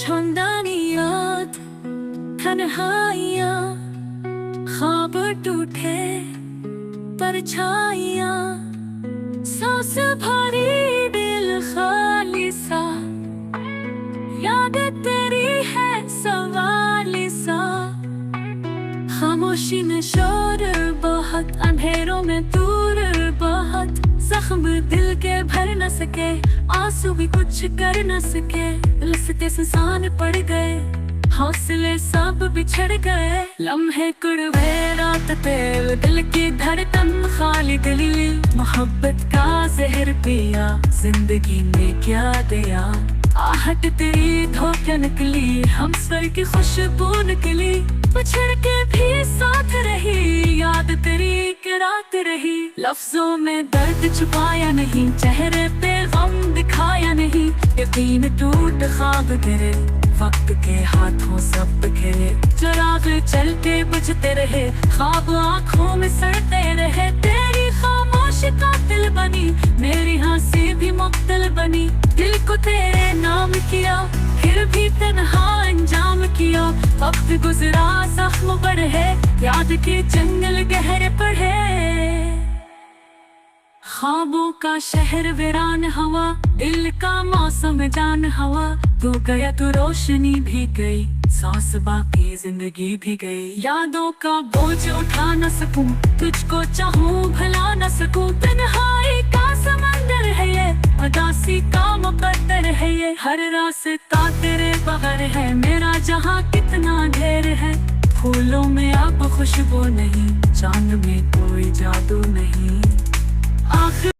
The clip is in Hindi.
छुंदानी याद तन्हाइयाँ, ख्वाब टूटे परछाइयाँ, सांस भरी दिल खाली सा, याद तेरी है सवाली सा। खामोशी में शोर बहुत, अंधेरों में दूर बहुत, जख्म दिल के भर न सके, आंसू भी कुछ कर न सके। रिश्ते सुनसान पड़ गए, हौसले सब बिछड़ गए, लम्हे कुड़वे रात तेल, दिल की धड़कन खाली दिली। मोहब्बत का जहर पिया, जिंदगी में क्या दिया, आहट तेरी धोखे निकली, हम स्वर की खुशबू निकली। बिछड़ के भी साथ रही, याद तेरी एक रात रही। लफ्जों में दर्द छुपाया नहीं, चेहरे पे गम दिखाया नहीं। यकीन टूट ख्वाब गिरे, वक्त के हाथों सब बिखरे। चिराग चलते बुझते रहे, ख्वाब आँखों में सड़ते रहे। तेरी खामोशी कातिल बनी, मेरी हंसी भी मुक्तल बनी। दिल को तेरे नाम किया, फिर भी तन्हा अंजाम किया। वक्त गुजरा जख्म बढ़े, याद के जंगल गहरे पड़े। ख्वाबों का शहर वीरान हवा, दिल का मौसम जान हवा। तू गया तो रोशनी भी गई, सांस बाकी जिंदगी भी गई। यादों का बोझ उठा न सकूं, तुझको चाहूं भला न सकूं। तन्हाई का समंदर है ये, उदासी का मुकद्दर है ये। हर रास्ता तेरे बगैर है, मेरा जहां कितना ढेर है। फूलों में अब खुशबू नहीं, चांद में कोई जादू नहीं। आखिर